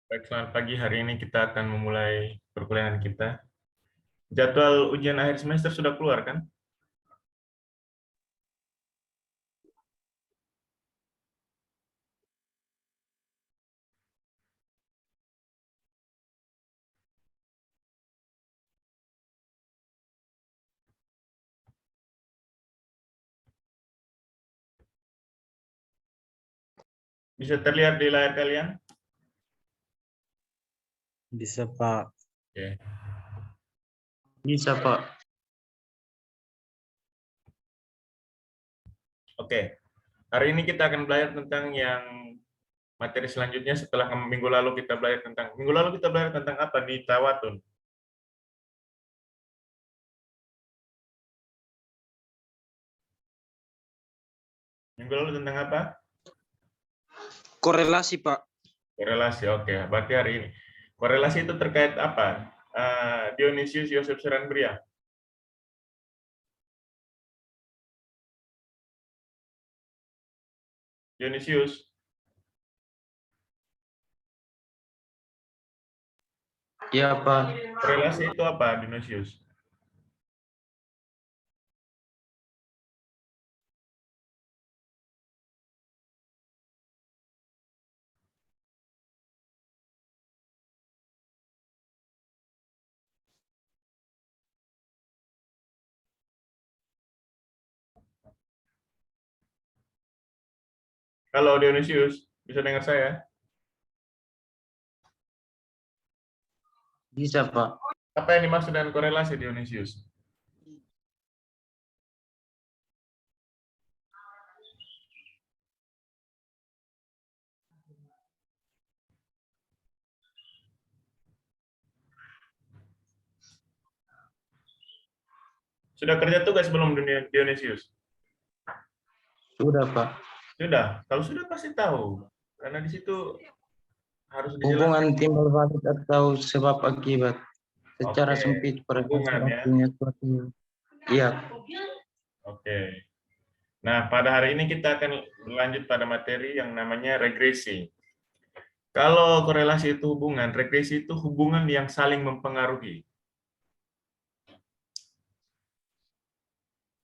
Baik, selamat pagi. Hari ini kita akan memulai perkuliahan kita. Jadwal ujian akhir semester sudah keluar, kan? Bisa terlihat di layar kalian? Bisa, Pak. Oke. Bisa, Pak. Oke. Hari ini kita akan belajar tentang yang materi selanjutnya setelah minggu lalu kita belajar tentang apa di Tawatun? Minggu lalu tentang apa? Korelasi, Pak. Korelasi. Oke, berarti hari ini. Korelasi itu terkait apa? Dionysius Yosef Seranbria. Dionysius. Iya, Pak. Korelasi itu apa, Dionysius? Halo, Dionysius. Bisa dengar saya? Bisa, Pak. Apa yang dimaksud dengan korelasi, Dionysius? Sudah kerja tugas belum, Dionysius? Sudah, Pak. Sudah. Kalau sudah pasti tahu. Karena di situ harus dijelaskan. Hubungan timbal balik atau sebab akibat secara Oke. sempit pada Hubungan, ya. punya suatu. Iya. Oke. Nah, pada hari ini kita akan lanjut pada materi yang namanya regresi. Kalau korelasi itu hubungan, regresi itu hubungan yang saling mempengaruhi.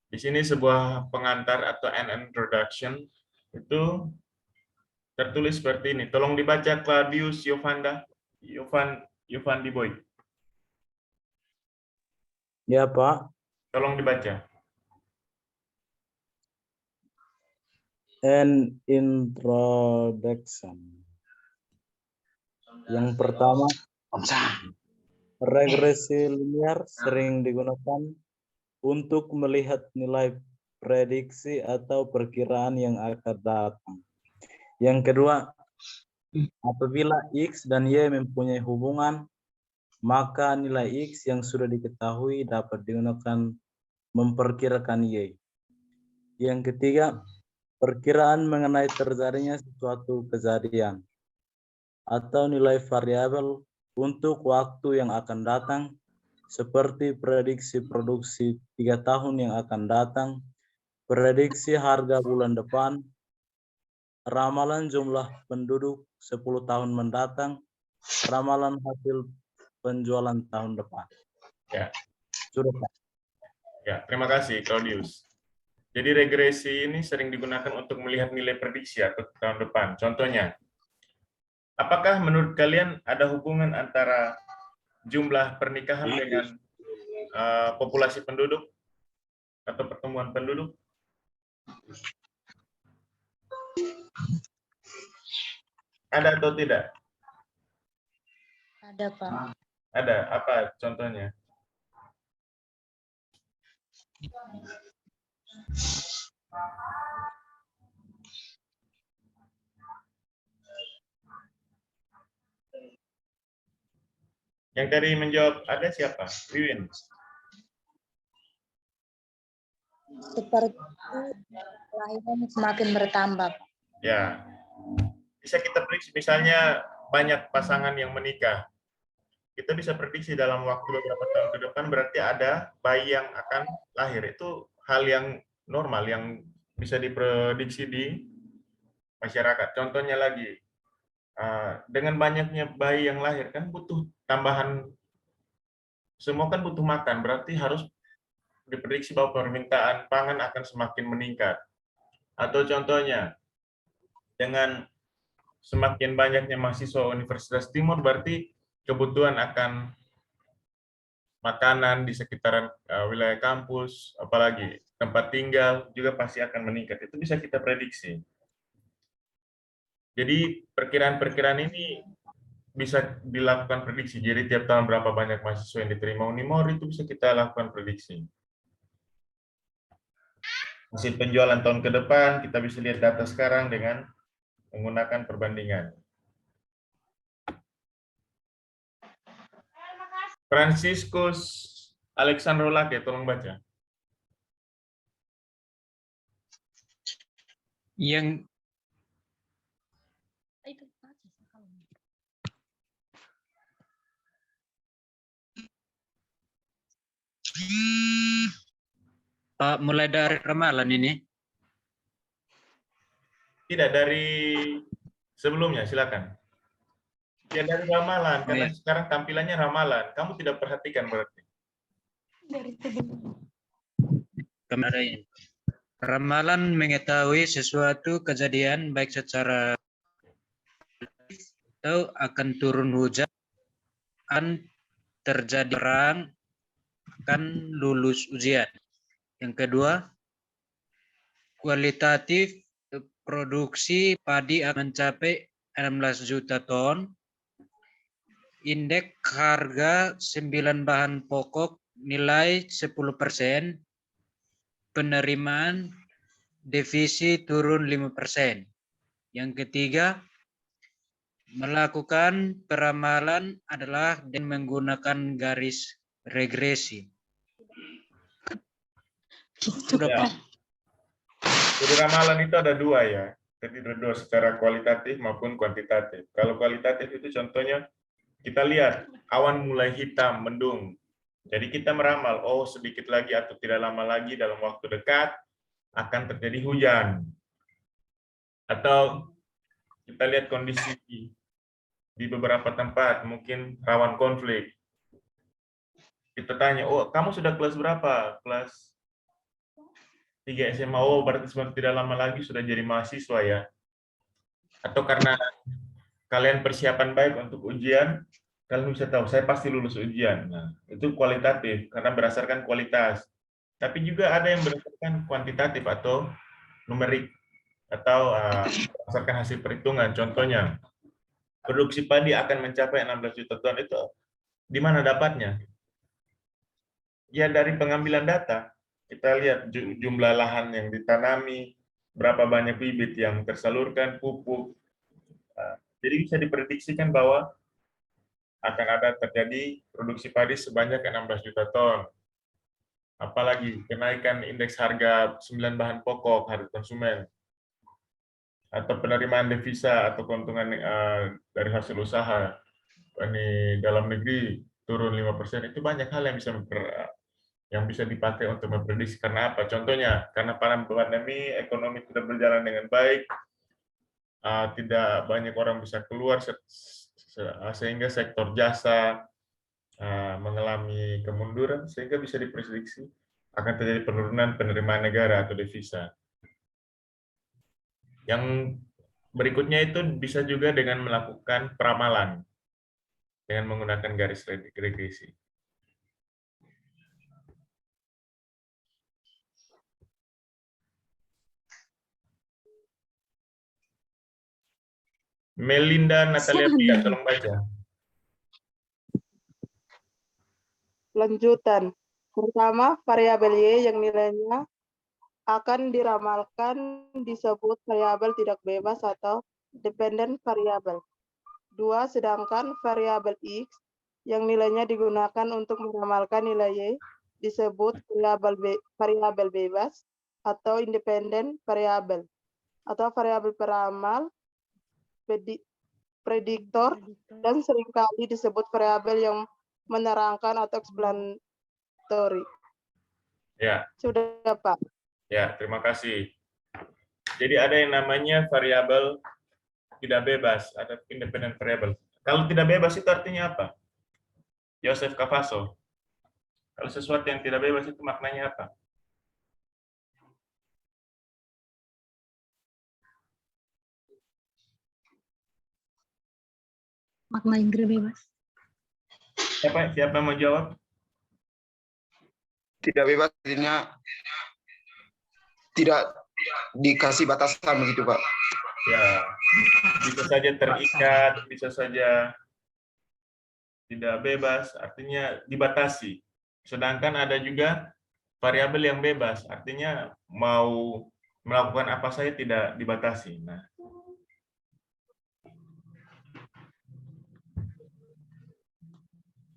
Di sini sebuah pengantar atau an introduction itu tertulis seperti ini. Tolong dibaca Claudius Yovandi Boy. Ya, Pak. Tolong dibaca. An introduction. Yang pertama, regresi linear sering digunakan untuk melihat nilai prediksi atau perkiraan yang akan datang. Yang kedua, apabila X dan Y mempunyai hubungan, maka nilai X yang sudah diketahui dapat digunakan memperkirakan Y. Yang ketiga, perkiraan mengenai terjadinya suatu kejadian atau nilai variabel untuk waktu yang akan datang, seperti prediksi produksi 3 tahun yang akan datang, prediksi harga bulan depan, ramalan jumlah penduduk 10 tahun mendatang, ramalan hasil penjualan tahun depan. Ya. Sudah, Pak. Ya, terima kasih Claudius. Jadi regresi ini sering digunakan untuk melihat nilai prediksi atau tahun depan. Contohnya, apakah menurut kalian ada hubungan antara jumlah pernikahan dengan populasi penduduk atau pertumbuhan penduduk? Ada atau tidak? Ada, Pak. Ada. Apa contohnya? Yang tadi menjawab ada siapa? Wiwin. Seperti kelahiran semakin bertambah, Pak. Ya. Bisa kita prediksi misalnya banyak pasangan yang menikah. Kita bisa prediksi dalam waktu beberapa tahun ke depan berarti ada bayi yang akan lahir. Itu hal yang normal yang bisa diprediksi di masyarakat. Contohnya lagi, Dengan banyaknya bayi yang lahir kan butuh tambahan, semua kan butuh makan, berarti harus diprediksi bahwa permintaan pangan akan semakin meningkat. Atau contohnya, dengan semakin banyaknya mahasiswa Universitas Timur, berarti kebutuhan akan makanan di sekitaran wilayah kampus, apalagi tempat tinggal juga pasti akan meningkat. Itu bisa kita prediksi. Jadi perkiraan-perkiraan ini bisa dilakukan prediksi. Jadi tiap tahun berapa banyak mahasiswa yang diterima Unimor itu bisa kita lakukan prediksi. Hasil penjualan tahun ke depan kita bisa lihat data sekarang dengan menggunakan perbandingan. Franciscus Alexandro Lake, tolong baca. Yang Pak, mulai dari ramalan ini. Tidak, dari sebelumnya, silakan. Ya dari ramalan, karena iya. sekarang tampilannya ramalan. Kamu tidak perhatikan berarti. Kemarin ramalan mengetahui sesuatu kejadian baik secara atau akan turun hujan, akan terjadi perang, akan lulus ujian. Yang kedua, kualitatif produksi padi akan mencapai 16 juta ton. Indeks harga 9 bahan pokok nilai 10%. Penerimaan defisit turun 5%. Yang ketiga, melakukan peramalan adalah dengan menggunakan garis regresi. Sudah, Ya. Pak. Jadi ramalan itu ada dua ya. Jadi ada dua, secara kualitatif maupun kuantitatif. Kalau kualitatif itu contohnya kita lihat awan mulai hitam, mendung. Jadi kita meramal, oh sedikit lagi atau tidak lama lagi dalam waktu dekat akan terjadi hujan. Atau kita lihat kondisi di beberapa tempat mungkin rawan konflik. Kita tanya, oh kamu sudah kelas berapa? Kelas 3 SMA, oh berarti tidak lama lagi sudah jadi mahasiswa ya. Atau karena kalian persiapan baik untuk ujian, kalian bisa tahu, saya pasti lulus ujian. Nah, itu kualitatif, karena berdasarkan kualitas. Tapi juga ada yang berdasarkan kuantitatif atau numerik, atau berdasarkan hasil perhitungan. Contohnya, produksi padi akan mencapai 16 juta ton itu di mana dapatnya? Ya dari pengambilan data. Kita lihat jumlah lahan yang ditanami, berapa banyak bibit yang tersalurkan, pupuk. Jadi bisa diprediksikan bahwa akan ada terjadi produksi padi sebanyak 16 juta ton. Apalagi kenaikan indeks harga 9 bahan pokok, harga konsumen, atau penerimaan devisa atau keuntungan dari hasil usaha ini dalam negeri turun 5%, itu banyak hal yang bisa dipakai untuk memprediksi. Karena apa? Contohnya, karena pandemi, ekonomi tidak berjalan dengan baik, tidak banyak orang bisa keluar, sehingga sektor jasa mengalami kemunduran, sehingga bisa diprediksi akan terjadi penurunan penerimaan negara atau devisa. Yang berikutnya itu bisa juga dengan melakukan peramalan dengan menggunakan garis regresi. Melinda Natalia Pia, tolong baca. Lanjutan. Pertama, variabel Y yang nilainya akan diramalkan disebut variabel tidak bebas atau dependent variable. 2. Sedangkan variabel X yang nilainya digunakan untuk meramalkan nilai Y disebut variabel bebas atau independent variable atau variabel peramal, prediktor, dan seringkali disebut variabel yang menerangkan atau explanatory. Ya. Sudah, Pak. Ya, terima kasih. Jadi ada yang namanya variabel tidak bebas, ada independent variable. Kalau tidak bebas itu artinya apa? Joseph Cavasso. Kalau sesuatu yang tidak bebas itu maknanya apa? Makna Inggris bebas. Siapa yang mau jawab? Tidak bebas artinya tidak dikasih batasan begitu, Pak. Ya, bisa saja terikat, bisa saja tidak bebas, artinya dibatasi. Sedangkan ada juga variabel yang bebas, artinya mau melakukan apa saja tidak dibatasi. Nah,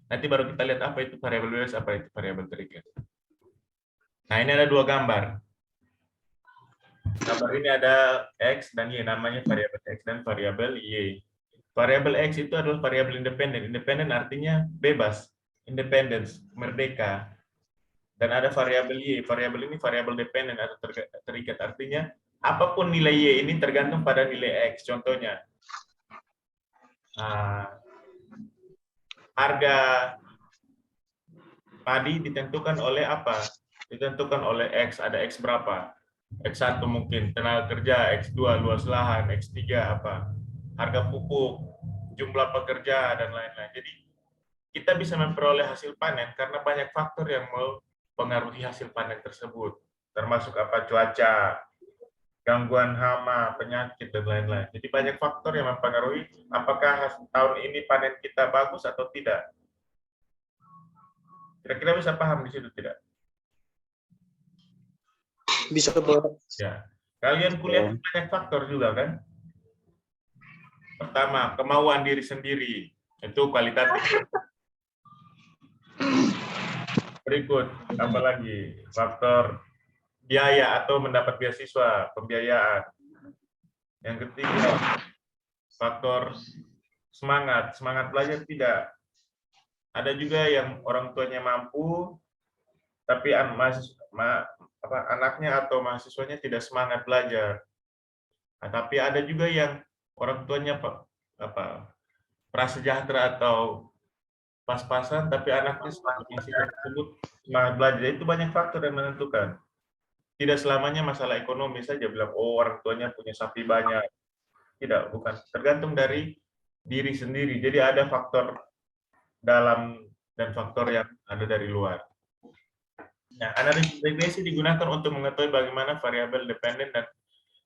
nanti baru kita lihat apa itu variabel bebas, apa itu variabel terikat. Nah, ini ada dua gambar. Gambar ini ada X dan Y, namanya variabel X dan variabel Y. Variabel X itu adalah variabel independen. Independen artinya bebas, independence, merdeka. Dan ada variabel Y. Variabel ini variabel dependen atau terikat. Artinya apapun nilai Y ini tergantung pada nilai X. Contohnya, harga padi ditentukan oleh apa? Ditentukan oleh X. Ada X berapa? X1 mungkin tenaga kerja, X2 luas lahan, X3 apa? Harga pupuk, jumlah pekerja, dan lain-lain. Jadi kita bisa memperoleh hasil panen karena banyak faktor yang mempengaruhi hasil panen tersebut, termasuk apa? Cuaca, gangguan hama, penyakit, dan lain-lain. Jadi banyak faktor yang mempengaruhi apakah tahun ini panen kita bagus atau tidak. Kira-kira bisa paham di situ tidak? Bisa, Pak. Ya, kalian kuliah banyak faktor juga kan? Pertama, kemauan diri sendiri, itu kualitatif. Berikut, apa lagi? Faktor biaya atau mendapat beasiswa, pembiayaan. Yang ketiga, faktor semangat belajar tidak. Ada juga yang orang tuanya mampu, tapi anaknya atau mahasiswanya tidak semangat belajar. Nah, tapi ada juga yang orang tuanya prasejahtera atau pas-pasan, tapi anaknya tersebut semangat belajar. Itu banyak faktor yang menentukan. Tidak selamanya masalah ekonomi saja bilang, oh orang tuanya punya sapi banyak. Tidak, bukan. Tergantung dari diri sendiri. Jadi ada faktor dalam dan faktor yang ada dari luar. Nah, analisis regresi digunakan untuk mengetahui bagaimana variabel dependen dan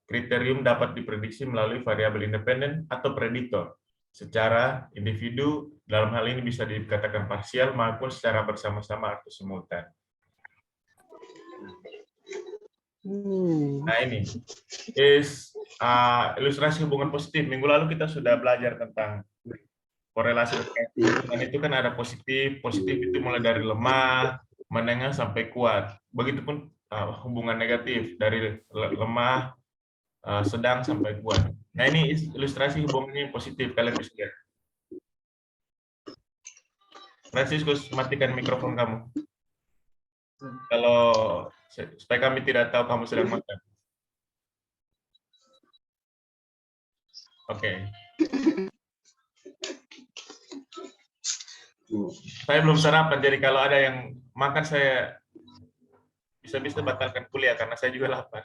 kriterium dapat diprediksi melalui variabel independen atau prediktor. Secara individu, dalam hal ini bisa dikatakan parsial maupun secara bersama-sama atau simultan. Nah, ini ilustrasi hubungan positif. Minggu lalu kita sudah belajar tentang korelasi dan itu kan ada positif itu mulai dari lemah, menengah sampai kuat. Begitupun hubungan negatif dari lemah, sedang sampai kuat. Nah, ini ilustrasi hubungannya yang positif, kalian bisa lihat. Franciscus, matikan mikrofon kamu. Kalau supaya kami tidak tahu kamu sedang makan. Oke. Saya belum sarapan, jadi kalau ada yang makan saya bisa-bisa batalkan kuliah karena saya juga lapar.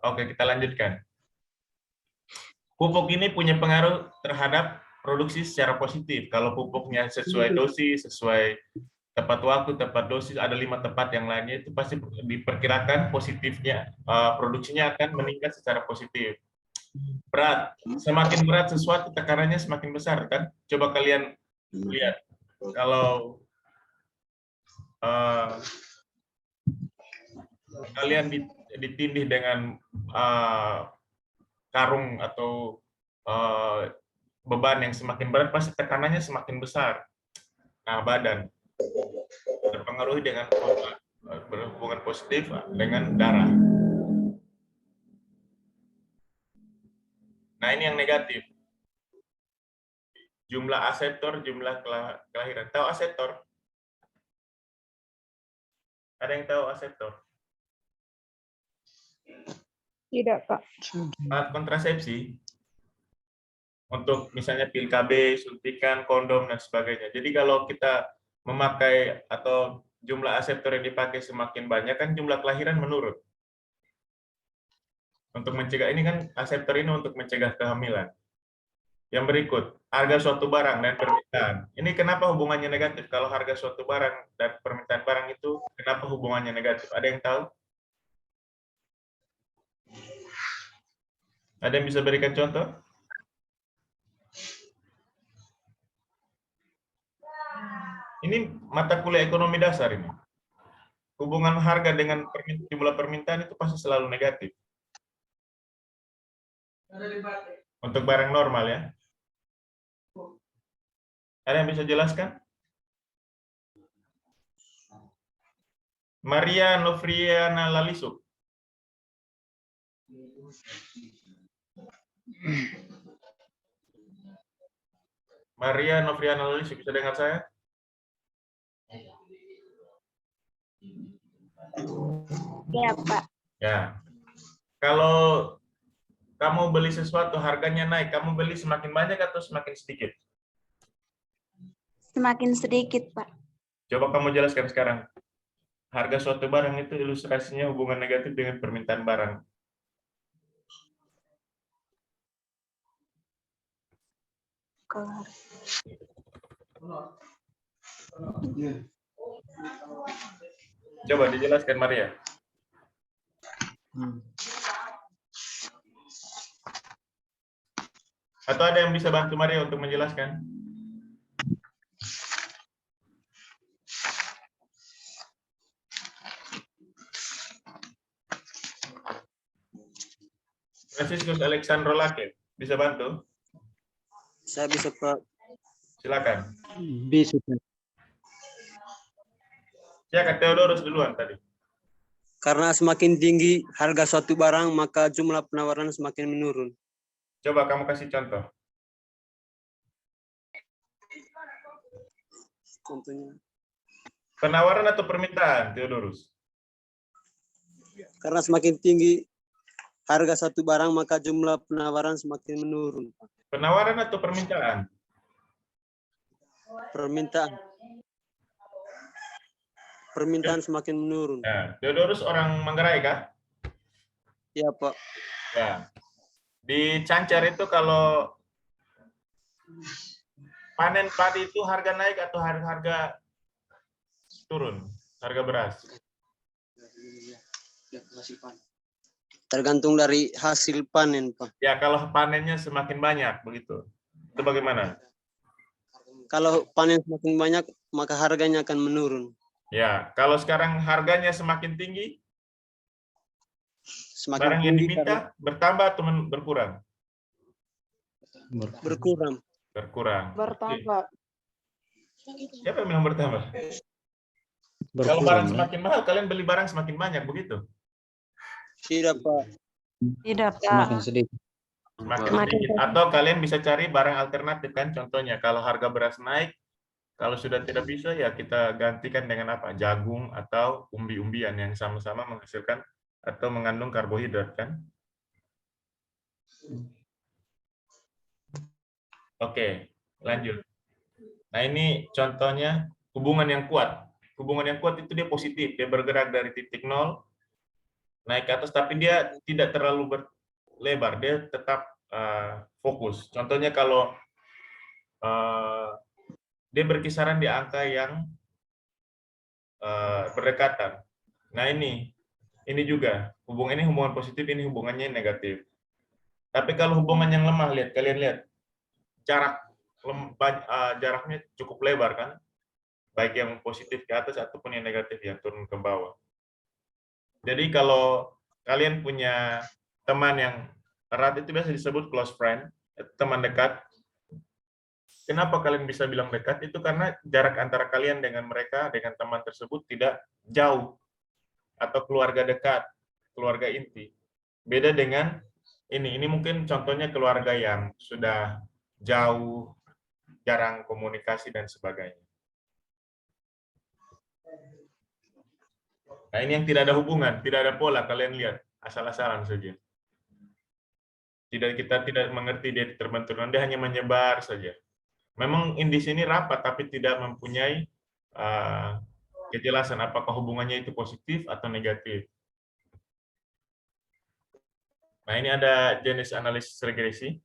Oke, kita lanjutkan. Pupuk ini punya pengaruh terhadap produksi secara positif. Kalau pupuknya sesuai dosis, sesuai tepat waktu, tepat dosis, ada 5 tepat yang lainnya, itu pasti diperkirakan positifnya, produksinya akan meningkat secara positif. Berat, semakin berat sesuatu tekanannya semakin besar kan? Coba kalian lihat, kalau kalian ditindih dengan karung atau beban yang semakin berat, pasti tekanannya semakin besar. Nah, badan terpengaruhi dengan berhubungan positif dengan darah. Nah, ini yang negatif. Jumlah asetor, jumlah kelahiran. Tahu asetor? Ada yang tahu asetor? Tidak, Pak. Alat kontrasepsi. untuk misalnya pil KB, suntikan, kondom, dan sebagainya. Jadi kalau kita memakai atau jumlah aseptor yang dipakai semakin banyak, kan jumlah kelahiran menurun. Untuk mencegah ini kan aseptor ini untuk mencegah kehamilan. Yang berikut, harga suatu barang dan permintaan. Ini kenapa hubungannya negatif? Kalau harga suatu barang dan permintaan barang itu, kenapa hubungannya negatif? Ada yang tahu? Ada yang bisa berikan contoh? Ini mata kuliah ekonomi dasar ini. Hubungan harga dengan jumlah permintaan itu pasti selalu negatif. Untuk barang normal ya. Ada yang bisa jelaskan? Maria Novriana Lalisuk. Maria Novriana Lalisuk, bisa dengar saya? Ya, Pak. Ya. Kalau kamu beli sesuatu harganya naik, kamu beli semakin banyak atau semakin sedikit? Semakin sedikit, Pak. Coba kamu jelaskan sekarang. Harga suatu barang itu ilustrasinya hubungan negatif dengan permintaan barang. Coba dijelaskan Maria. Atau ada yang bisa bantu Maria untuk menjelaskan? Franciscus Alexandro Lake, bisa bantu? Saya bisa, Pak. Silakan. Bisa, Pak. Silakan Theodorus duluan tadi. Karena semakin tinggi harga suatu barang, maka jumlah penawaran semakin menurun. Coba kamu kasih contoh. Contohnya. Penawaran atau permintaan, Theodorus? Karena semakin tinggi harga satu barang, maka jumlah penawaran semakin menurun. Penawaran atau permintaan? Permintaan. Permintaan semakin menurun. Nah, Theodorus orang Manggarai kah? Ya, Pak. Ya. Di Cancar itu kalau panen padi itu harga naik atau harga turun? Harga beras? Tergantung dari hasil panen, Pak. Ya, kalau panennya semakin banyak, begitu. Itu bagaimana? Kalau panen semakin banyak, maka harganya akan menurun. Ya, kalau sekarang harganya semakin tinggi, Semakin barang yang tinggi diminta bertambah atau berkurang? berkurang. Berkurang. Bertambah. Siapa yang bilang bertambah? Kalau barang semakin mahal, kalian beli barang semakin banyak, begitu? Tidak, Pak. Tidak, Pak. Semakin sedikit. Semakin Semakin sedikit. Atau kalian bisa cari barang alternatif kan? Contohnya, kalau harga beras naik, kalau sudah tidak bisa, ya kita gantikan dengan apa? Jagung atau umbi-umbian yang sama-sama menghasilkan atau mengandung karbohidrat kan? Oke, lanjut. Nah, ini contohnya hubungan yang kuat. Hubungan yang kuat itu dia positif, dia bergerak dari titik nol naik ke atas, tapi dia tidak terlalu berlebar, dia tetap fokus. Contohnya kalau dia berkisaran di angka yang berdekatan. Nah, ini juga hubungan positif, ini hubungannya negatif. Tapi kalau hubungan yang lemah, kalian lihat jaraknya cukup lebar kan, baik yang positif ke atas ataupun yang negatif yang turun ke bawah. Jadi kalau kalian punya teman yang erat itu biasa disebut close friend, teman dekat. Kenapa kalian bisa bilang dekat? Itu karena jarak antara kalian dengan mereka, dengan teman tersebut tidak jauh atau keluarga dekat, keluarga inti. Beda dengan ini mungkin contohnya keluarga yang sudah jauh, jarang komunikasi dan sebagainya. Nah, ini yang tidak ada hubungan, tidak ada pola, kalian lihat, asal-asalan saja. Kita tidak mengerti dia terbentuk, dia hanya menyebar saja. Memang indis ini rapat, tapi tidak mempunyai kejelasan apakah hubungannya itu positif atau negatif. Nah, ini ada jenis analisis regresi.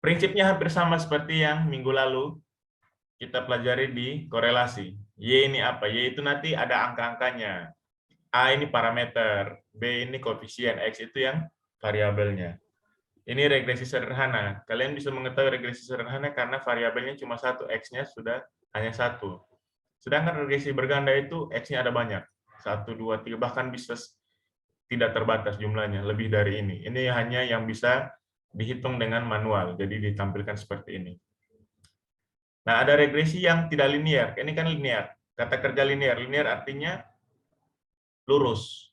Prinsipnya hampir sama seperti yang minggu lalu kita pelajari di korelasi. Y ini apa? Y itu nanti ada angka-angkanya. A ini parameter, B ini koefisien, X itu yang variabelnya. Ini regresi sederhana. Kalian bisa mengetahui regresi sederhana karena variabelnya cuma satu, X-nya sudah hanya satu. Sedangkan regresi berganda itu X-nya ada banyak. 1, 2, 3, bahkan bisa tidak terbatas jumlahnya, lebih dari ini. Ini hanya yang bisa dihitung dengan manual, jadi ditampilkan seperti ini. Nah, ada regresi yang tidak linear. Ini kan linear. Kata kerja linear. Linear artinya lurus,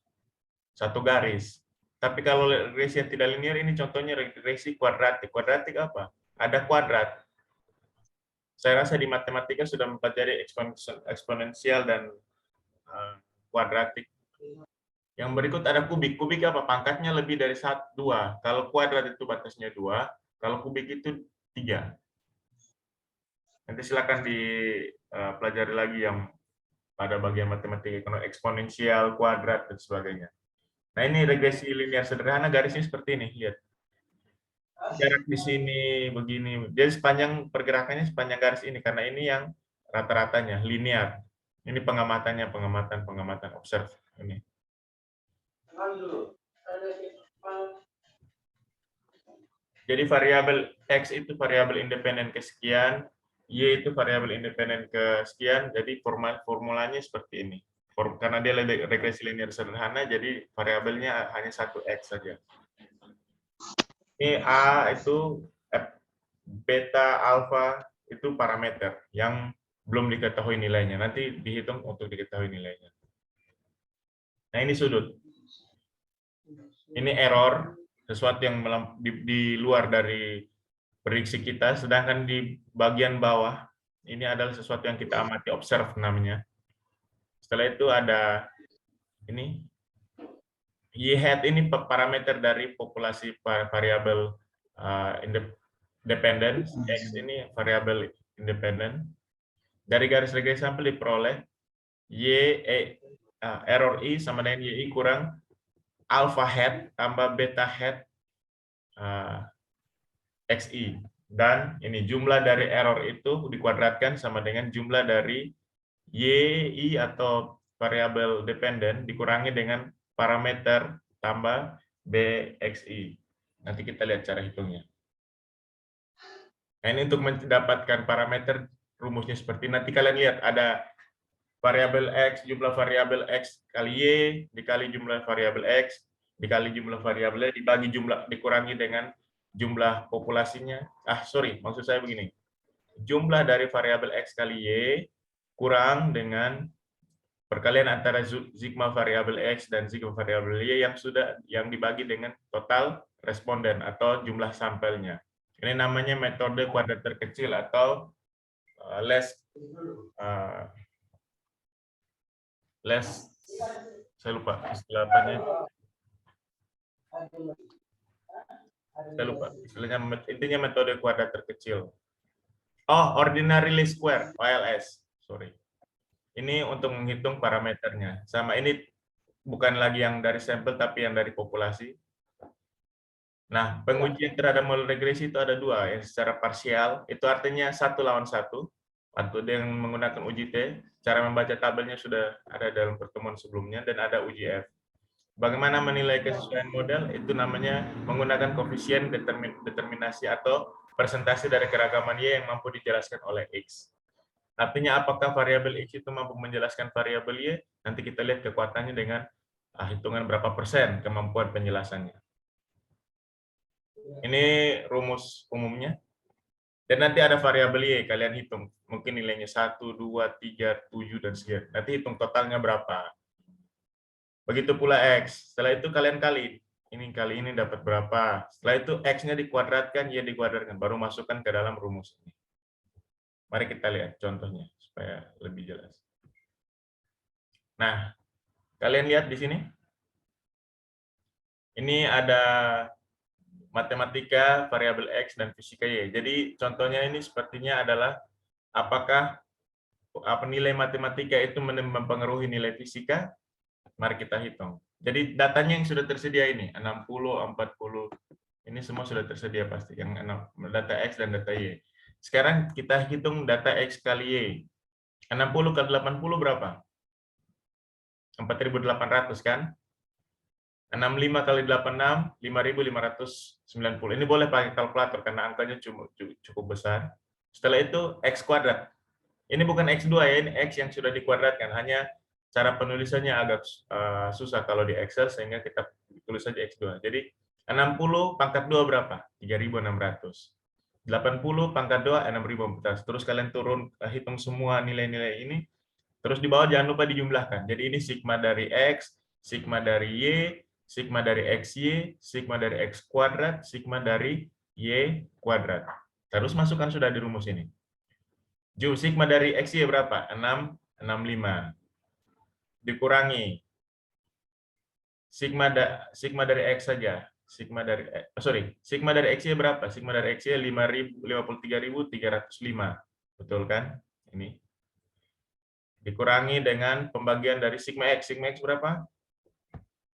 satu garis. Tapi kalau regresi yang tidak linear, ini contohnya regresi kuadratik. Kuadratik apa? Ada kuadrat. Saya rasa di matematika sudah mempelajari eksponensial dan kuadratik. Yang berikut ada kubik. Kubik apa? Pangkatnya lebih dari 1, 2. Kalau kuadrat itu batasnya 2, kalau kubik itu 3. Nanti silakan dipelajari lagi yang pada bagian matematika, eksponensial, kuadrat, dan sebagainya. Nah, ini regresi linear sederhana, garisnya seperti ini. Lihat. Jarak di sini begini. Jadi sepanjang pergerakannya sepanjang garis ini, karena ini yang rata-ratanya, linear. Ini pengamatan, observe. Ini. Jadi variabel X itu variabel independen kesekian, Y itu variabel independen kesekian, jadi formulanya seperti ini. Karena dia regresi linear sederhana, jadi variabelnya hanya satu X saja. Ini A itu beta, alfa, itu parameter yang belum diketahui nilainya. Nanti dihitung untuk diketahui nilainya. Nah, ini sudut. Ini error, sesuatu yang di luar dari prediksi kita, sedangkan di bagian bawah, ini adalah sesuatu yang kita amati, observe namanya. Setelah itu ada ini, Y hat ini parameter dari populasi variabel independen, X ini variabel independen. Dari garis regresi sampel diperoleh error I sama dengan YI kurang alpha hat tambah beta hat XI. Dan ini jumlah dari error itu dikuadratkan sama dengan jumlah dari YI atau variabel dependen dikurangi dengan parameter tambah BXI. Nanti kita lihat cara hitungnya. Nah, ini untuk mendapatkan parameter rumusnya seperti nanti kalian lihat ada variabel X, jumlah variabel X kali Y dikali jumlah variabel X dikali jumlah variabel dibagi jumlah dikurangi dengan jumlah populasinya. Maksud saya begini. Jumlah dari variabel X kali Y kurang dengan perkalian antara sigma variabel X dan sigma variabel Y yang dibagi dengan total responden atau jumlah sampelnya. Ini namanya metode kuadrat terkecil atau saya lupa istilah apanya. Saya lupa istilahnya, intinya metode kuadrat terkecil. Ordinary least square, OLS. Sorry. Ini untuk menghitung parameternya. Sama ini bukan lagi yang dari sampel tapi yang dari populasi. Nah, pengujian terhadap model regresi itu ada dua, yang secara parsial, itu artinya 1 lawan 1, atau dengan menggunakan uji T. Cara membaca tabelnya sudah ada dalam pertemuan sebelumnya, dan ada uji F. Bagaimana menilai kesesuaian model? Itu namanya menggunakan koefisien determinasi atau persentase dari keragaman Y yang mampu dijelaskan oleh X. Artinya apakah variabel X itu mampu menjelaskan variabel Y? Nanti kita lihat kekuatannya dengan hitungan berapa persen kemampuan penjelasannya. Ini rumus umumnya. Dan nanti ada variabel Y, kalian hitung. Mungkin nilainya 1, 2, 3, 7, dan sekian. Nanti hitung totalnya berapa. Begitu pula X. Setelah itu kalian kali ini dapat berapa. Setelah itu X-nya dikuadratkan, Y dikuadratkan. Baru masukkan ke dalam rumus ini. Mari kita lihat contohnya, supaya lebih jelas. Nah, kalian lihat di sini. Ini ada matematika, variabel X, dan fisika Y. Jadi contohnya ini sepertinya adalah apakah nilai matematika itu mempengaruhi nilai fisika? Mari kita hitung. Jadi datanya yang sudah tersedia ini, 60, 40, ini semua sudah tersedia pasti, yang data X dan data Y. Sekarang kita hitung data X kali Y. 60 kali 80 berapa? 4.800 kan? 65 kali 86, 5.590. Ini boleh pakai kalkulator karena angkanya cukup besar. Setelah itu X kuadrat. Ini bukan X2 ya, ini X yang sudah dikuadratkan. Hanya cara penulisannya agak susah kalau di Excel, sehingga kita tulis saja X2. Jadi 60 pangkat 2 berapa? 3.600. 80 pangkat 2, 6.014. Terus kalian hitung semua nilai-nilai ini. Terus di bawah jangan lupa dijumlahkan. Jadi ini sigma dari X, sigma dari Y, sigma dari XY, sigma dari X kuadrat, sigma dari Y kuadrat. Terus masukkan sudah di rumus ini. Sigma dari XY berapa? 665. Dikurangi sigma dari X saja. Sigma dari XY berapa? Sigma dari XY 53.305. Betul kan? Ini. Dikurangi dengan pembagian dari sigma X. Sigma X berapa?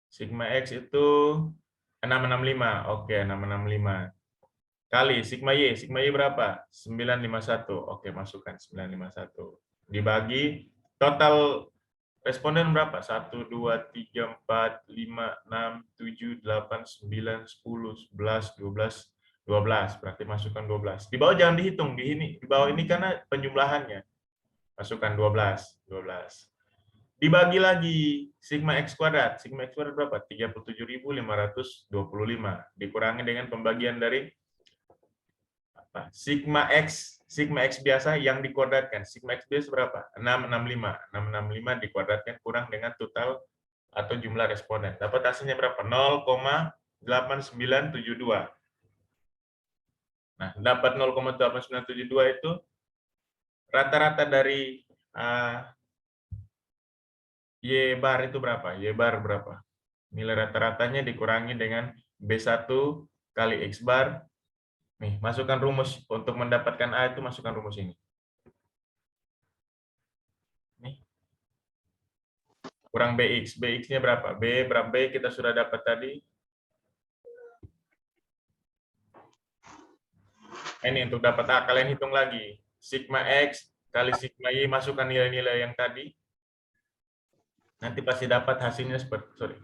Sigma X itu 665. Oke, 665. Kali sigma Y. Sigma Y berapa? 951. Oke, masukkan 951. Dibagi total responden berapa? 1, 2, 3, 4, 5, 6, 7, 8, 9, 10, 11, 12, 12. Berarti masukkan 12. Di bawah jangan dihitung. Di bawah ini karena penjumlahannya. Masukkan 12. Dibagi lagi sigma X kuadrat. Sigma X kuadrat berapa? 37.525. Dikurangi dengan pembagian dari sigma X biasa yang dikuadratkan. Sigma X biasa berapa? 665. 665 dikuadratkan kurang dengan total atau jumlah responden. Dapat hasilnya berapa? 0,8972. Nah, dapat 0,8972 itu rata-rata dari Y bar itu berapa? Y bar berapa? Nilai rata-ratanya dikurangi dengan B1 kali X bar. Nih, masukkan rumus untuk mendapatkan A itu, masukkan rumus ini. Nih. Kurang BX. BX-nya berapa? B kita sudah dapat tadi. Ini untuk dapat A, kalian hitung lagi. Sigma X kali sigma Y, masukkan nilai-nilai yang tadi. Nanti pasti dapat hasilnya seperti,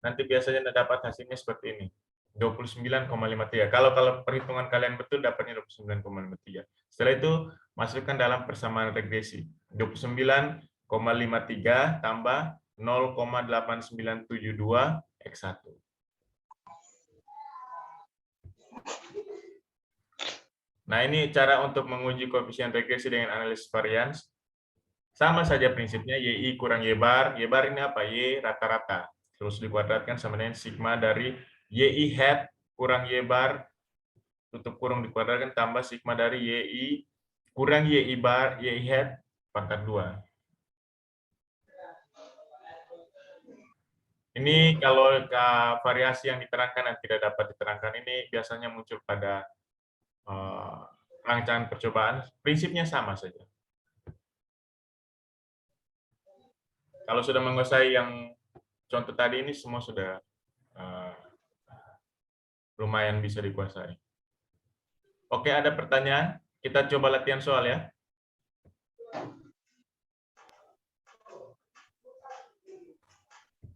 nanti biasanya dapat hasilnya seperti ini. 29,53. Kalau perhitungan kalian betul, dapatnya 29,53. Setelah itu, masukkan dalam persamaan regresi. 29,53 tambah 0,8972 X1. Nah, ini cara untuk menguji koefisien regresi dengan analisis varians. Sama saja prinsipnya, YI kurang Y bar. Y bar ini apa? Y rata-rata. Terus dikuadratkan sama dengan sigma dari YI hat kurang Y bar, tutup kurung dikuadratkan, tambah sigma dari YI kurang YI bar, YI hat pangkat 2. Ini kalau variasi yang diterangkan dan tidak dapat diterangkan ini biasanya muncul pada rancangan percobaan. Prinsipnya sama saja. Kalau sudah menguasai yang contoh tadi ini, semua sudah lumayan bisa dikuasai. Oke, ada pertanyaan? Kita coba latihan soal ya.